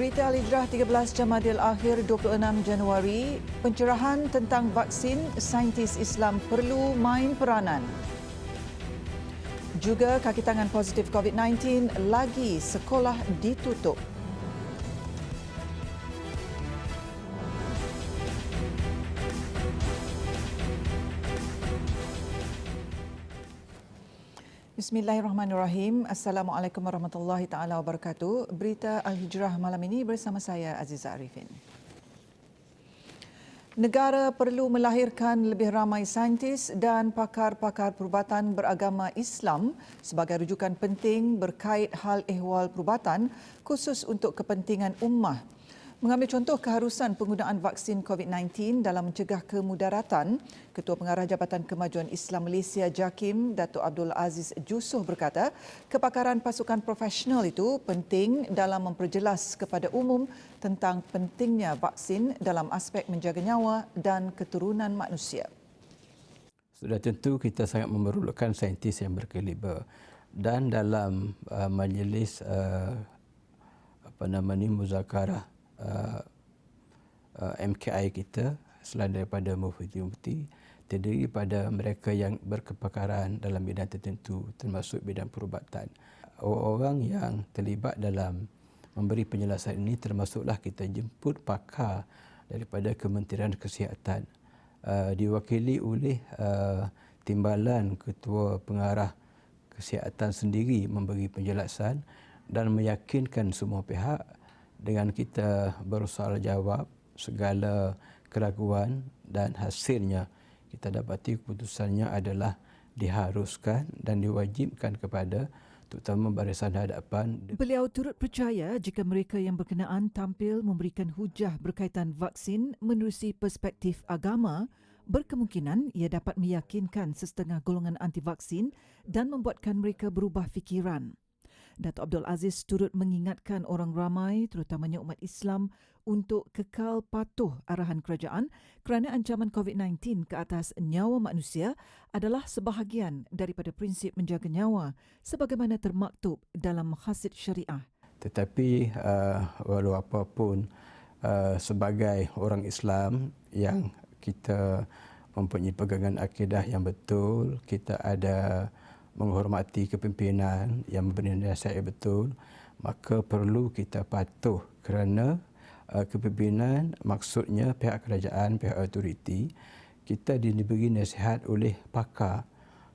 Berita Al-Hijrah 13 Jamadil Akhir 26 Januari, pencerahan tentang vaksin, saintis Islam perlu main peranan. Juga kaki tangan positif COVID-19, lagi sekolah ditutup. Bismillahirrahmanirrahim. Assalamualaikum warahmatullahi taala wabarakatuh. Berita Al-Hijrah malam ini bersama saya Azizah Arifin. Negara perlu melahirkan lebih ramai saintis dan pakar-pakar perubatan beragama Islam sebagai rujukan penting berkait hal ehwal perubatan khusus untuk kepentingan ummah. Mengambil contoh keharusan penggunaan vaksin COVID-19 dalam mencegah kemudaratan, Ketua Pengarah Jabatan Kemajuan Islam Malaysia JAKIM, Datuk Abdul Aziz Jusuf berkata, kepakaran pasukan profesional itu penting dalam memperjelas kepada umum tentang pentingnya vaksin dalam aspek menjaga nyawa dan keturunan manusia. Sudah tentu kita sangat memerlukan saintis yang berkaliber dan dalam majlis muzakarah MKI kita selain daripada mufti-mufti terdiri pada mereka yang berkepakaran dalam bidang tertentu termasuk bidang perubatan. Orang yang terlibat dalam memberi penjelasan ini termasuklah kita jemput pakar daripada Kementerian Kesihatan diwakili oleh Timbalan Ketua Pengarah Kesihatan sendiri memberi penjelasan dan meyakinkan semua pihak dengan kita bersoal jawab segala keraguan dan hasilnya kita dapati keputusannya adalah diharuskan dan diwajibkan kepada terutama barisan hadapan. Beliau turut percaya jika mereka yang berkenaan tampil memberikan hujah berkaitan vaksin menerusi perspektif agama, berkemungkinan ia dapat meyakinkan sesetengah golongan anti vaksin dan membuatkan mereka berubah fikiran. Datuk Abdul Aziz turut mengingatkan orang ramai, terutamanya umat Islam, untuk kekal patuh arahan kerajaan kerana ancaman COVID-19 ke atas nyawa manusia adalah sebahagian daripada prinsip menjaga nyawa sebagaimana termaktub dalam maqasid syariah. Tetapi walau apapun, sebagai orang Islam yang kita mempunyai pegangan akidah yang betul, kita ada menghormati kepimpinan yang memberi nasihat yang betul, maka perlu kita patuh kerana kepimpinan maksudnya pihak kerajaan, pihak autoriti, kita diberi nasihat oleh pakar.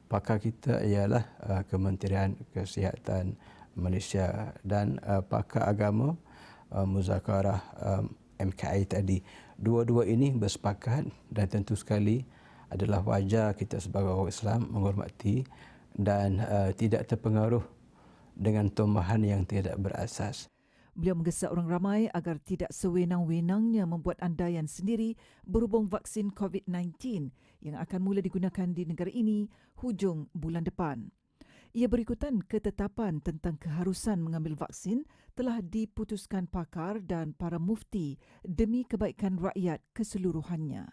Pakar kita ialah Kementerian Kesihatan Malaysia dan pakar agama muzakarah MKI tadi. Dua-dua ini bersepakat dan tentu sekali adalah wajar kita sebagai orang Islam menghormati dan tidak terpengaruh dengan tumahan yang tidak berasas. Beliau menggesa orang ramai agar tidak sewenang-wenangnya membuat andaian sendiri berhubung vaksin COVID-19 yang akan mula digunakan di negara ini hujung bulan depan. Ia berikutan ketetapan tentang keharusan mengambil vaksin telah diputuskan pakar dan para mufti demi kebaikan rakyat keseluruhannya.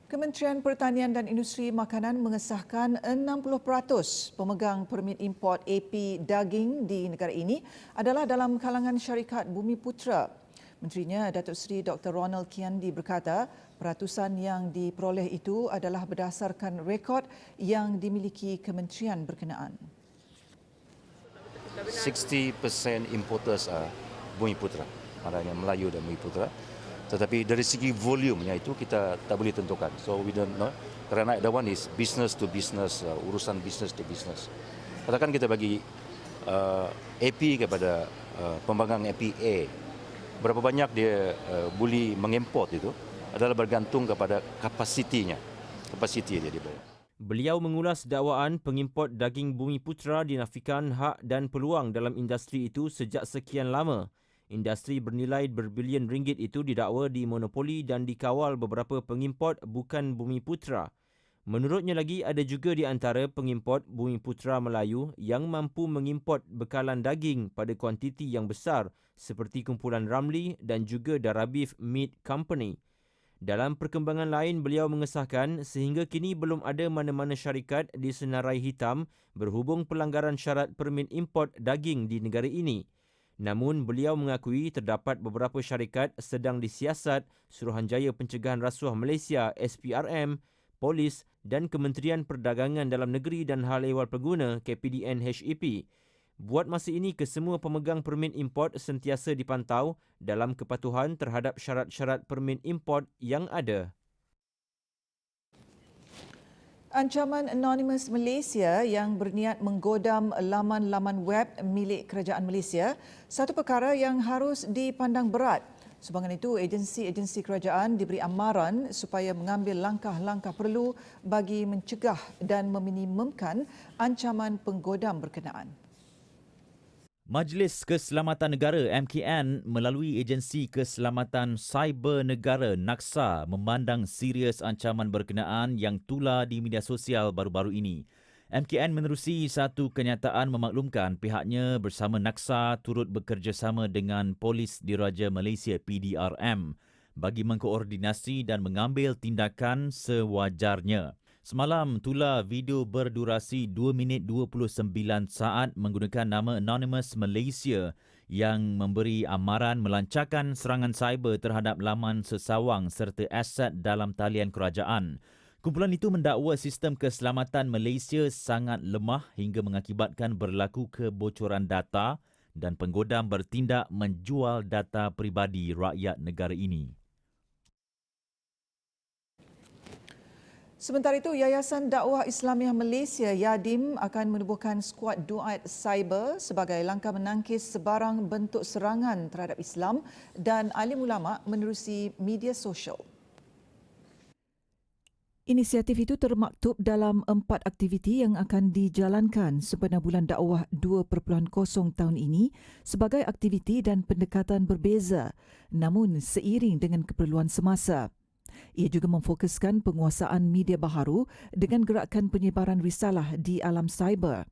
Kementerian Pertanian dan Industri Makanan mengesahkan 60% pemegang permit import AP daging di negara ini adalah dalam kalangan syarikat Bumi Putra. Menterinya Datuk Seri Dr. Ronald Kiandi berkata, peratusan yang diperoleh itu adalah berdasarkan rekod yang dimiliki kementerian berkenaan. 60% importers are Bumi Putra, maknanya Melayu dan Bumi Putra. Tetapi dari segi volumenya itu kita tak boleh tentukan. So we don't know. Kerana that one is business to business, urusan business to business. Katakan kita bagi AP kepada pembangkang APA. Berapa banyak dia boleh mengimport itu adalah bergantung kepada kapasitinya. Kapasiti dia dibawa. Beliau mengulas dakwaan pengimport daging Bumi Putra dinafikan hak dan peluang dalam industri itu sejak sekian lama. Industri bernilai berbilion ringgit itu didakwa dimonopoli dan dikawal beberapa pengimport bukan Bumi Putra. Menurutnya lagi ada juga di antara pengimport Bumi Putra Melayu yang mampu mengimport bekalan daging pada kuantiti yang besar seperti kumpulan Ramli dan juga Darabif Meat Company. Dalam perkembangan lain, beliau mengesahkan sehingga kini belum ada mana-mana syarikat disenarai hitam berhubung pelanggaran syarat permit import daging di negara ini. Namun, beliau mengakui terdapat beberapa syarikat sedang disiasat Suruhanjaya Pencegahan Rasuah Malaysia SPRM, Polis dan Kementerian Perdagangan Dalam Negeri dan Hal Ehwal Pengguna KPDN HEP. Buat masa ini, kesemua pemegang permit import sentiasa dipantau dalam kepatuhan terhadap syarat-syarat permit import yang ada. Ancaman Anonymous Malaysia yang berniat menggodam laman-laman web milik Kerajaan Malaysia, satu perkara yang harus dipandang berat. Sumbangan itu, agensi-agensi kerajaan diberi amaran supaya mengambil langkah-langkah perlu bagi mencegah dan meminimumkan ancaman penggodam berkenaan. Majlis Keselamatan Negara MKN melalui Agensi Keselamatan Cyber Negara NAKSA memandang serius ancaman berkenaan yang tular di media sosial baru-baru ini. MKN menerusi satu kenyataan memaklumkan pihaknya bersama NAKSA turut bekerjasama dengan Polis Diraja Malaysia PDRM bagi mengkoordinasi dan mengambil tindakan sewajarnya. Semalam, tular video berdurasi 2 minit 29 saat menggunakan nama Anonymous Malaysia yang memberi amaran melancarkan serangan cyber terhadap laman sesawang serta aset dalam talian kerajaan. Kumpulan itu mendakwa sistem keselamatan Malaysia sangat lemah hingga mengakibatkan berlaku kebocoran data dan penggodam bertindak menjual data peribadi rakyat negara ini. Sementara itu, Yayasan Dakwah Islamiah Malaysia YADIM akan menubuhkan skuad duat cyber sebagai langkah menangkis sebarang bentuk serangan terhadap Islam dan alim ulama menerusi media sosial. Inisiatif itu termaktub dalam 4 aktiviti yang akan dijalankan sempena Bulan Dakwah 2.0 tahun ini sebagai aktiviti dan pendekatan berbeza namun seiring dengan keperluan semasa. Ia juga memfokuskan penguasaan media baharu dengan gerakan penyebaran risalah di alam cyber.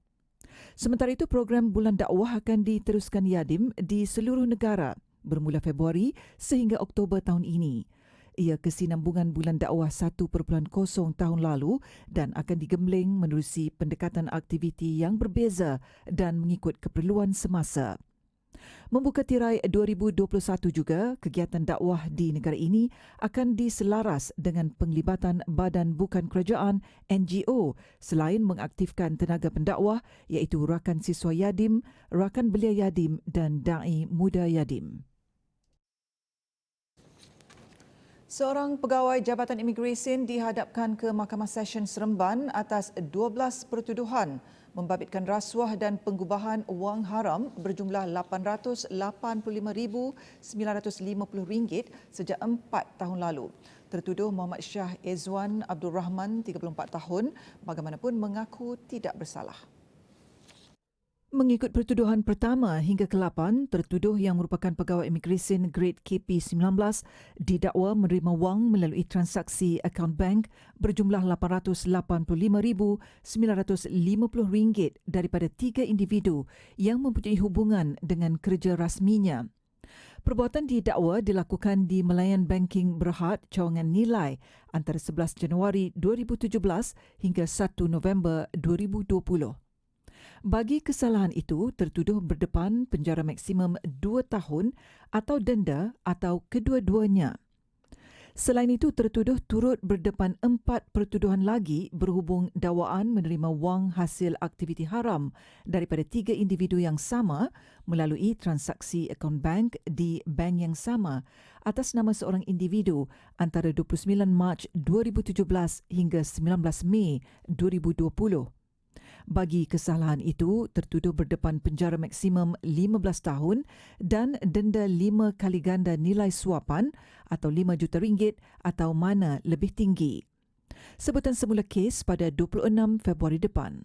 Sementara itu, program Bulan Dakwah akan diteruskan YADIM di seluruh negara bermula Februari sehingga Oktober tahun ini. Ia kesinambungan Bulan Dakwah 1.0 tahun lalu dan akan digembleng menerusi pendekatan aktiviti yang berbeza dan mengikut keperluan semasa. Membuka tirai 2021 juga, kegiatan dakwah di negara ini akan diselaras dengan penglibatan badan bukan kerajaan NGO selain mengaktifkan tenaga pendakwah iaitu rakan siswa YADIM, rakan belia YADIM dan da'i muda YADIM. Seorang pegawai Jabatan Imigresen dihadapkan ke Mahkamah Session Seremban atas 12 pertuduhan membabitkan rasuah dan pengubahan wang haram berjumlah RM885,950 sejak 4 tahun lalu. Tertuduh Muhammad Shah Ezwan Abdul Rahman, 34 tahun, bagaimanapun mengaku tidak bersalah. Mengikut pertuduhan pertama hingga ke-8, tertuduh yang merupakan pegawai imigresen grade KP19 didakwa menerima wang melalui transaksi akaun bank berjumlah RM885,950 daripada 3 individu yang mempunyai hubungan dengan kerja rasminya. Perbuatan didakwa dilakukan di Melayan Banking Berhad, Cawangan Nilai antara 11 Januari 2017 hingga 1 November 2020. Bagi kesalahan itu, tertuduh berdepan penjara maksimum 2 tahun atau denda atau kedua-duanya. Selain itu, tertuduh turut berdepan 4 pertuduhan lagi berhubung dakwaan menerima wang hasil aktiviti haram daripada 3 individu yang sama melalui transaksi akaun bank di bank yang sama atas nama seorang individu antara 29 Mac 2017 hingga 19 Mei 2020. Bagi kesalahan itu, tertuduh berdepan penjara maksimum 15 tahun dan denda 5 kali ganda nilai suapan atau RM5 juta atau mana lebih tinggi. Sebutan semula kes pada 26 Februari depan.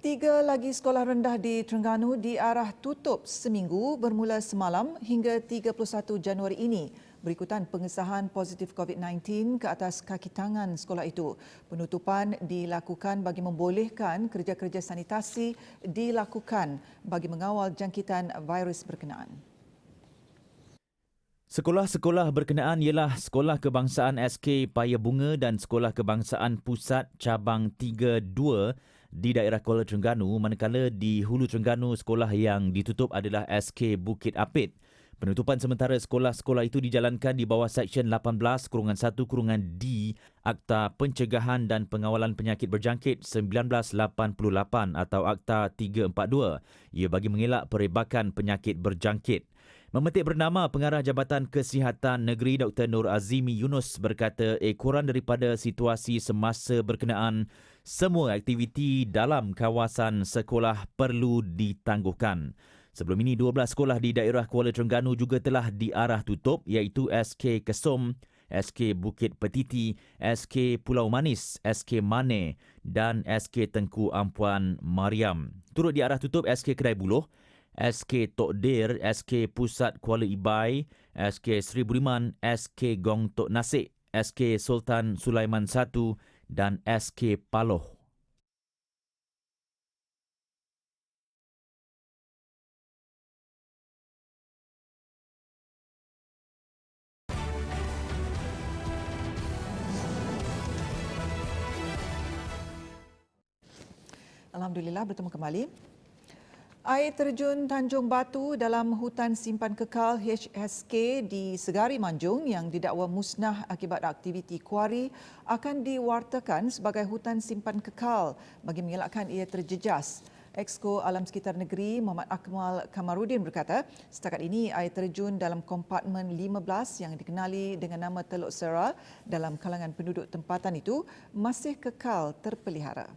3 lagi sekolah rendah di Terengganu diarah tutup seminggu bermula semalam hingga 31 Januari ini berikutan pengesahan positif COVID-19 ke atas kaki tangan sekolah itu. Penutupan dilakukan bagi membolehkan kerja-kerja sanitasi dilakukan bagi mengawal jangkitan virus berkenaan. Sekolah-sekolah berkenaan ialah Sekolah Kebangsaan SK Paya Bunga dan Sekolah Kebangsaan Pusat Cabang 32 di daerah Kuala Terengganu, manakala di Hulu Terengganu sekolah yang ditutup adalah SK Bukit Apit. Penutupan sementara sekolah-sekolah itu dijalankan di bawah Seksyen 18-1-D Akta Pencegahan dan Pengawalan Penyakit Berjangkit 1988 atau Akta 342. Ia bagi mengelak perebakan penyakit berjangkit. Memetik bernama Pengarah Jabatan Kesihatan Negeri Dr. Nur Azimi Yunus berkata kurang daripada situasi semasa berkenaan, semua aktiviti dalam kawasan sekolah perlu ditangguhkan. Sebelum ini, 12 sekolah di daerah Kuala Terengganu juga telah diarah tutup iaitu SK Kesom, SK Bukit Petiti, SK Pulau Manis, SK Mane dan SK Tengku Ampuan Mariam. Turut diarah tutup SK Kedai Buloh, SK Tok Dir, SK Pusat Kuala Ibai, SK Sri Budiman, SK Gong Tok Nasik, SK Sultan Sulaiman I dan SK Paloh. Alhamdulillah bertemu kembali. Air terjun Tanjung Batu dalam hutan simpan kekal HSK di Segari Manjung yang didakwa musnah akibat aktiviti kuari akan diwartakan sebagai hutan simpan kekal bagi mengelakkan ia terjejas. Exco Alam Sekitar Negeri Muhammad Akmal Kamarudin berkata, setakat ini air terjun dalam kompartmen 15 yang dikenali dengan nama Teluk Sera dalam kalangan penduduk tempatan itu masih kekal terpelihara.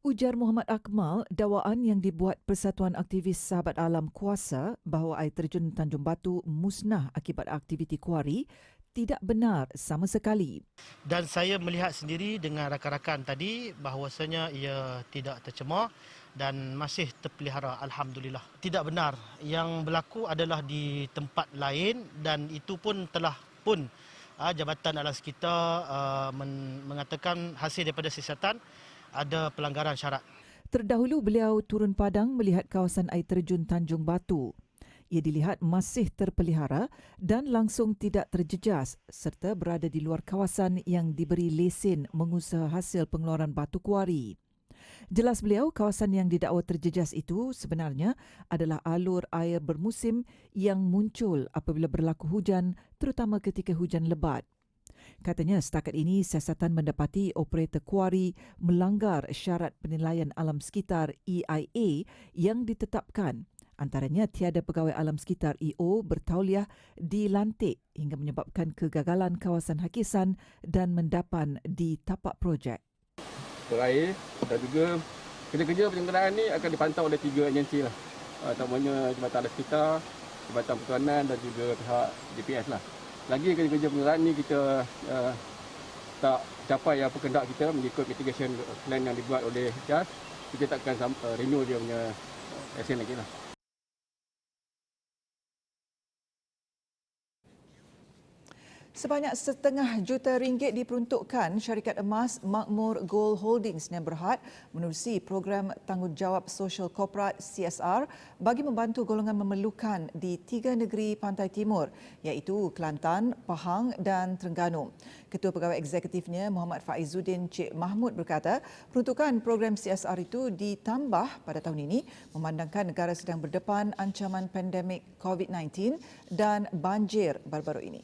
Ujar Muhammad Akmal, dakwaan yang dibuat Persatuan Aktivis Sahabat Alam kuasa bahawa air terjun Tanjung Batu musnah akibat aktiviti kuari tidak benar sama sekali. Dan saya melihat sendiri dengan rakan-rakan tadi bahawasanya ia tidak tercemar dan masih terpelihara, alhamdulillah. Tidak benar. Yang berlaku adalah di tempat lain dan itu pun telah Jabatan Alam Sekitar mengatakan hasil daripada siasatan ada pelanggaran syarat. Terdahulu beliau turun padang melihat kawasan air terjun Tanjung Batu. Ia dilihat masih terpelihara dan langsung tidak terjejas serta berada di luar kawasan yang diberi lesen mengusaha hasil pengeluaran batu kuari. Jelas beliau, kawasan yang didakwa terjejas itu sebenarnya adalah alur air bermusim yang muncul apabila berlaku hujan, terutama ketika hujan lebat. Katanya setakat ini siasatan mendapati operator kuari melanggar syarat penilaian alam sekitar EIA yang ditetapkan. Antaranya tiada pegawai alam sekitar EO bertauliah dilantik hingga menyebabkan kegagalan kawasan hakisan dan mendapan di tapak projek. Berair dan juga kerja-kerja penyelenggaraan ini akan dipantau oleh 3 agensi lah. Terutamanya Jabatan Alam Sekitar, Jabatan Pertuanan dan juga pihak DPS lah. Lagi kerja-kerja penyelenggaraan ni kita tak capai apa kehendak kita mengikut mitigation plan yang dibuat oleh JAS, kita takkan renew dia punya lesen lagi lah. Sebanyak RM1.5 juta diperuntukkan syarikat emas Makmur Gold Holdings yang Berhad menerusi program tanggungjawab sosial korporat CSR bagi membantu golongan memerlukan di 3 negeri pantai timur iaitu Kelantan, Pahang dan Terengganu. Ketua Pegawai Eksekutifnya Muhammad Faizuddin Cik Mahmud berkata, peruntukan program CSR itu ditambah pada tahun ini memandangkan negara sedang berdepan ancaman pandemik COVID-19 dan banjir baru-baru ini.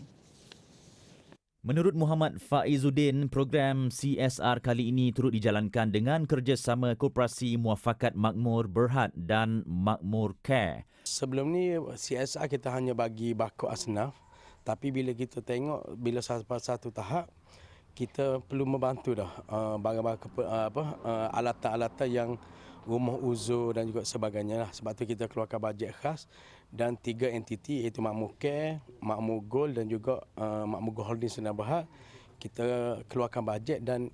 Menurut Muhammad Faizuddin, program CSR kali ini turut dijalankan dengan kerjasama Koperasi Muafakat Makmur Berhad dan Makmur Care. Sebelum ni CSR kita hanya bagi bakul asnaf, tapi bila kita tengok bila sampai satu tahap kita perlu membantu dah alatan-alatan yang rumah uzur dan juga sebagainya lah. Sebab tu kita keluarkan bajet khas dan 3 entiti iaitu Makmur Care, Makmur Gold dan juga Makmur Gold Holdings dan Berhad. Kita keluarkan bajet dan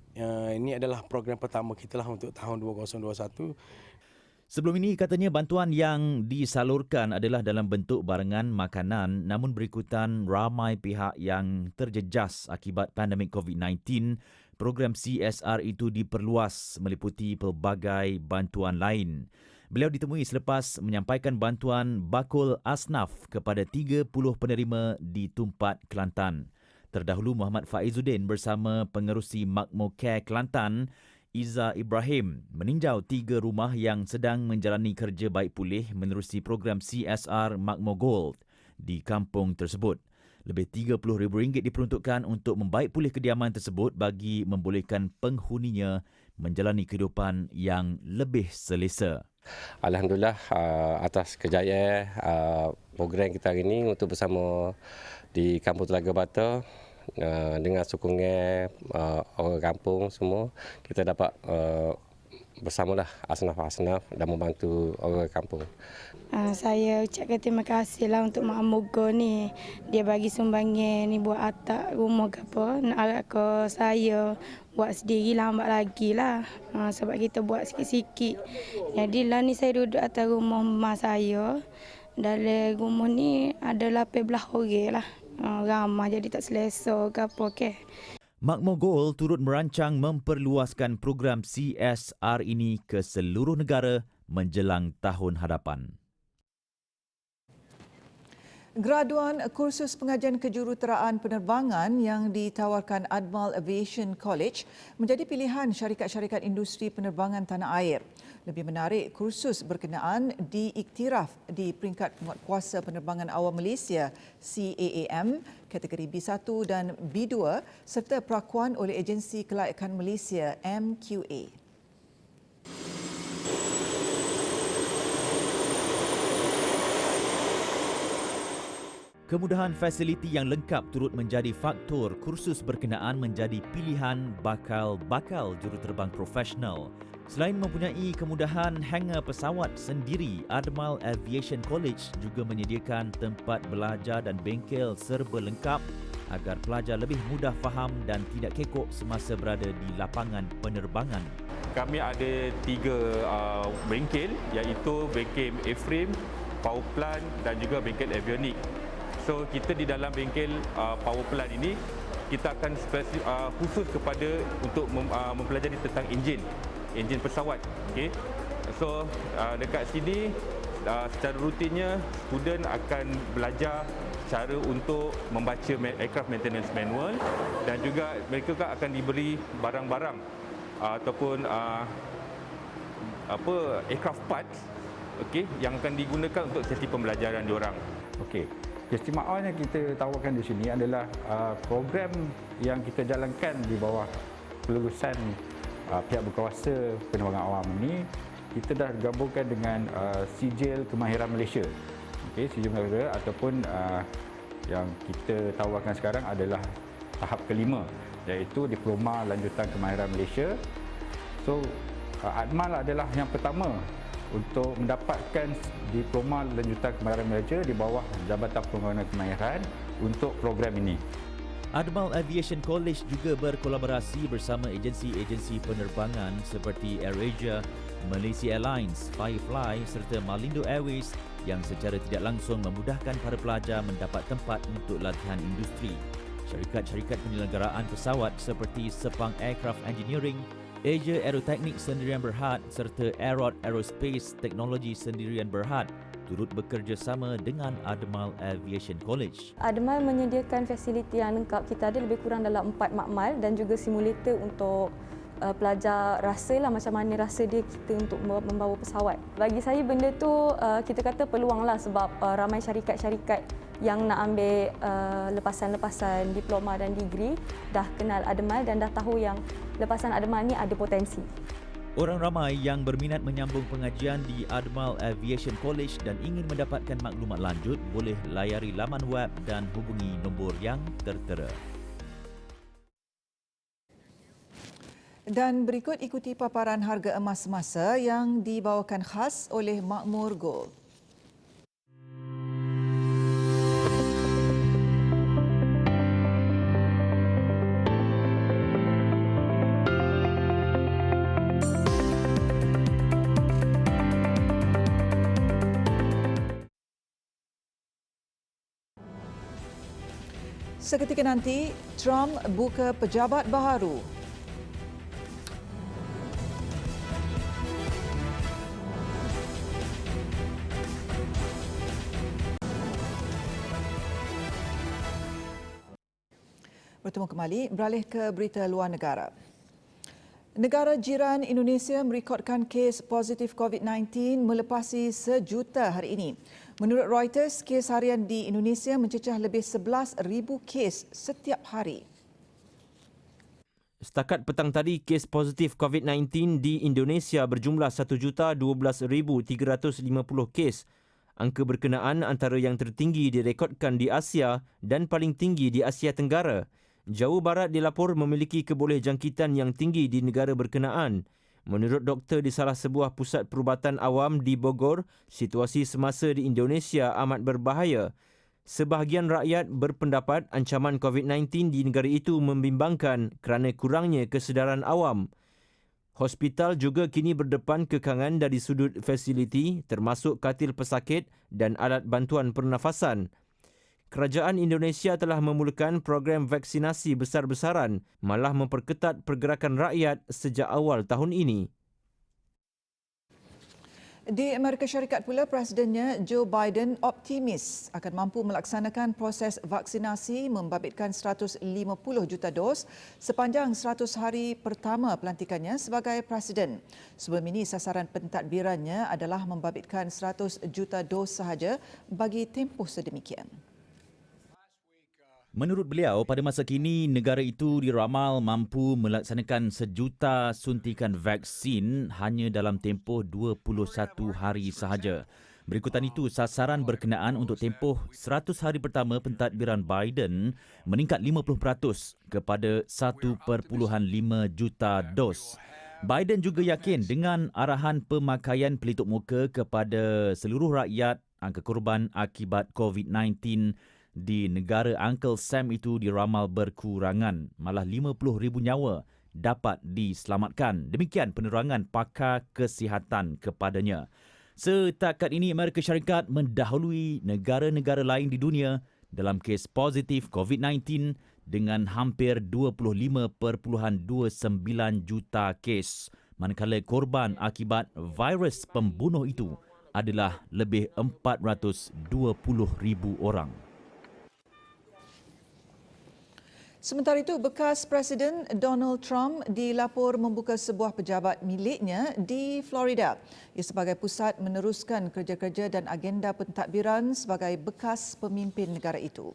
ini adalah program pertama kita lah untuk tahun 2021. Sebelum ini katanya bantuan yang disalurkan adalah dalam bentuk barangan makanan, namun berikutan ramai pihak yang terjejas akibat pandemik COVID-19. Program CSR itu diperluas meliputi pelbagai bantuan lain. Beliau ditemui selepas menyampaikan bantuan bakul asnaf kepada 30 penerima di Tumpat, Kelantan. Terdahulu Muhammad Faizuddin bersama pengerusi Makmur Care Kelantan Iza Ibrahim meninjau 3 rumah yang sedang menjalani kerja baik pulih menerusi program CSR Makmur Gold di kampung tersebut. Lebih RM30,000 diperuntukkan untuk membaik pulih kediaman tersebut bagi membolehkan penghuninya menjalani kehidupan yang lebih selesa. Alhamdulillah atas kejayaan program kita hari ini untuk bersama di Kampung Telaga Bata dengan sokongan orang kampung semua, kita dapat bersamalah asnaf-asnaf dan membantu orang kampung. Saya ucapkan terima kasihlah untuk Makmur Gold ni. Dia bagi sumbangan ni buat atap rumah ke apa. Nak harap ke saya buat sendiri lambat lagi lah. Sebab kita buat sikit-sikit. Jadi lah ni saya duduk atas rumah mak saya. Dalam rumah ni ada 18 orang lah. Ramai jadi tak selesa ke apa ke. Makmur Gold turut merancang memperluaskan program CSR ini ke seluruh negara menjelang tahun hadapan. Graduan kursus pengajian kejuruteraan penerbangan yang ditawarkan Admal Aviation College menjadi pilihan syarikat-syarikat industri penerbangan tanah air. Lebih menarik, kursus berkenaan diiktiraf di peringkat penguatkuasa penerbangan awam Malaysia CAAM kategori B1 dan B2 serta perakuan oleh Agensi Kelayakan Malaysia MQA. Kemudahan fasiliti yang lengkap turut menjadi faktor kursus berkenaan menjadi pilihan bakal juruterbang profesional. Selain mempunyai kemudahan hangar pesawat sendiri, Admal Aviation College juga menyediakan tempat belajar dan bengkel serba lengkap agar pelajar lebih mudah faham dan tidak kekok semasa berada di lapangan penerbangan. Kami ada 3 bengkel, iaitu bengkel airframe, power plant dan juga bengkel avionik. So kita di dalam bengkel power plant ini kita akan khusus kepada untuk mempelajari tentang enjin pesawat. Okay. So dekat sini secara rutinnya student akan belajar cara untuk membaca aircraft maintenance manual dan juga mereka akan diberi barang-barang ataupun aircraft parts, okay, yang akan digunakan untuk sesi pembelajaran diorang. Okey. Keistimewaan yang kita tawarkan di sini adalah program yang kita jalankan di bawah kelulusan pihak berkuasa penerbangan awam ini. Kita dah gabungkan dengan Sijil Kemahiran Malaysia. Okey, Sijil Kemahiran ataupun yang kita tawarkan sekarang adalah tahap kelima, iaitu Diploma Lanjutan Kemahiran Malaysia. So, Admal adalah yang pertama untuk mendapatkan Diploma Lanjutan Kemahiran Malaysia di bawah Jabatan Pengurusan Kemahiran untuk program ini. Admal Aviation College juga berkolaborasi bersama agensi-agensi penerbangan seperti AirAsia, Malaysia Airlines, Firefly serta Malindo Airways yang secara tidak langsung memudahkan para pelajar mendapat tempat untuk latihan industri. Syarikat-syarikat penyelenggaraan pesawat seperti Sepang Aircraft Engineering, Asia Aerotechnic Sendirian Berhad serta Aerot Aerospace Teknologi Sendirian Berhad turut bekerjasama dengan Admal Aviation College. Admal menyediakan fasiliti yang lengkap. Kita ada lebih kurang dalam 4 makmal dan juga simulator untuk pelajar rasalah macam mana rasa dia kita untuk membawa pesawat. Bagi saya benda tu kita kata peluang lah sebab ramai syarikat-syarikat yang nak ambil lepasan-lepasan diploma dan degree dah kenal Admal dan dah tahu yang lepasan Admal ni ada potensi. Orang ramai yang berminat menyambung pengajian di Admal Aviation College dan ingin mendapatkan maklumat lanjut boleh layari laman web dan hubungi nombor yang tertera. Dan berikut ikuti paparan harga emas semasa yang dibawakan khas oleh Makmur Gold. Seketika nanti, Trump buka pejabat baharu. Bertemu kembali, beralih ke berita luar negara. Negara jiran Indonesia merekodkan kes positif COVID-19 melepasi 1 juta hari ini. Menurut Reuters, kes harian di Indonesia mencecah lebih 11,000 kes setiap hari. Setakat petang tadi, kes positif COVID-19 di Indonesia berjumlah 1,012,350 kes. Angka berkenaan antara yang tertinggi direkodkan di Asia dan paling tinggi di Asia Tenggara. Jawa Barat dilapor memiliki kebolehjangkitan yang tinggi di negara berkenaan. Menurut doktor di salah sebuah pusat perubatan awam di Bogor, situasi semasa di Indonesia amat berbahaya. Sebahagian rakyat berpendapat ancaman COVID-19 di negara itu membimbangkan kerana kurangnya kesedaran awam. Hospital juga kini berdepan kekangan dari sudut fasiliti termasuk katil pesakit dan alat bantuan pernafasan. Kerajaan Indonesia telah memulakan program vaksinasi besar-besaran, malah memperketat pergerakan rakyat sejak awal tahun ini. Di Amerika Syarikat pula, Presidennya Joe Biden optimis akan mampu melaksanakan proses vaksinasi membabitkan 150 juta dos sepanjang 100 hari pertama pelantikannya sebagai Presiden. Sebelum ini, sasaran pentadbirannya adalah membabitkan 100 juta dos sahaja bagi tempoh sedemikian. Menurut beliau, pada masa kini, negara itu diramal mampu melaksanakan 1 juta suntikan vaksin hanya dalam tempoh 21 hari sahaja. Berikutan itu, sasaran berkenaan untuk tempoh 100 hari pertama pentadbiran Biden meningkat 50% kepada 1.5 juta dos. Biden juga yakin dengan arahan pemakaian pelitup muka kepada seluruh rakyat, angka korban akibat COVID-19 di negara Uncle Sam itu diramal berkurangan. Malah 50,000 nyawa dapat diselamatkan. Demikian penerangan pakar kesihatan kepadanya. Setakat ini, Amerika Syarikat mendahului negara-negara lain di dunia dalam kes positif COVID-19 dengan hampir 25.29 juta kes. Manakala korban akibat virus pembunuh itu adalah lebih 420,000 orang. Sementara itu, bekas Presiden Donald Trump dilapor membuka sebuah pejabat miliknya di Florida. Ia sebagai pusat meneruskan kerja-kerja dan agenda pentadbiran sebagai bekas pemimpin negara itu.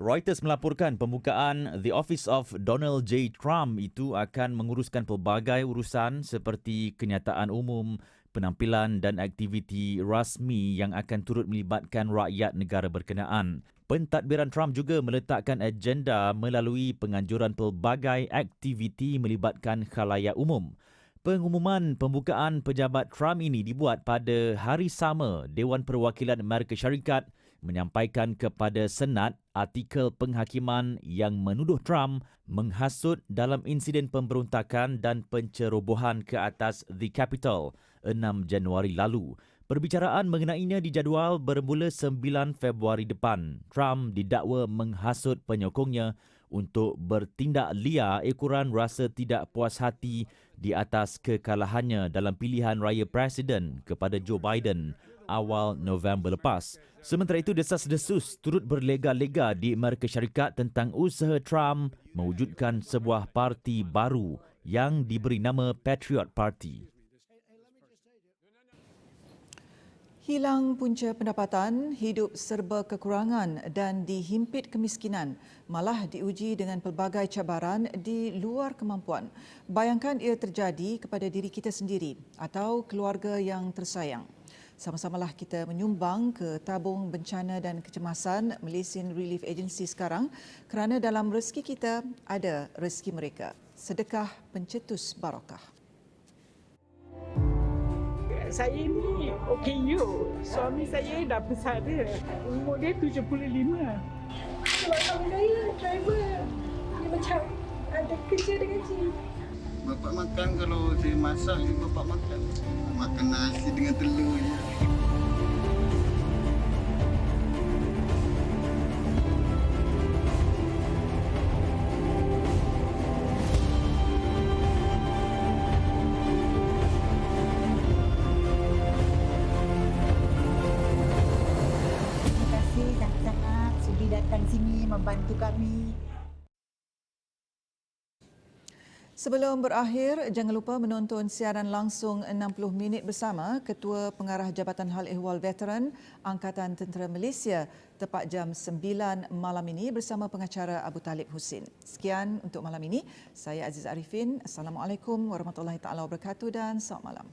Reuters melaporkan pembukaan The Office of Donald J. Trump itu akan menguruskan pelbagai urusan seperti kenyataan umum, penampilan dan aktiviti rasmi yang akan turut melibatkan rakyat negara berkenaan. Pentadbiran Trump juga meletakkan agenda melalui penganjuran pelbagai aktiviti melibatkan khalayak umum. Pengumuman pembukaan pejabat Trump ini dibuat pada hari sama Dewan Perwakilan Amerika Syarikat menyampaikan kepada Senat artikel penghakiman yang menuduh Trump menghasut dalam insiden pemberontakan dan pencerobohan ke atas The Capitol 6 Januari lalu. Perbicaraan mengenainya dijadual bermula 9 Februari depan. Trump didakwa menghasut penyokongnya untuk bertindak liar ekoran rasa tidak puas hati di atas kekalahannya dalam pilihan raya Presiden kepada Joe Biden awal November lepas. Sementara itu, desas-desus turut berlega-lega di Amerika Syarikat tentang usaha Trump mewujudkan sebuah parti baru yang diberi nama Patriot Party. Hilang punca pendapatan, hidup serba kekurangan dan dihimpit kemiskinan malah diuji dengan pelbagai cabaran di luar kemampuan. Bayangkan ia terjadi kepada diri kita sendiri atau keluarga yang tersayang. Sama-samalah kita menyumbang ke tabung bencana dan kecemasan Malaysian Relief Agency sekarang kerana dalam rezeki kita ada rezeki mereka. Sedekah pencetus barakah. Saya ni OKU. Suami saya dah besar dia. Umur dia 75. Sebab suami saya driver. Dia macam ada kerja dengan gaji. Bapak makan kalau saya masak, bapak makan. Makan nasi dengan telur je. Datang sini membantu kami. Sebelum berakhir, jangan lupa menonton siaran langsung 60 minit bersama Ketua Pengarah Jabatan Hal Ehwal Veteran Angkatan Tentera Malaysia tepat jam 9 malam ini bersama pengacara Abu Talib Husin. Sekian untuk malam ini. Saya Aziz Arifin. Assalamualaikum warahmatullahi taala wabarakatuh dan selamat malam.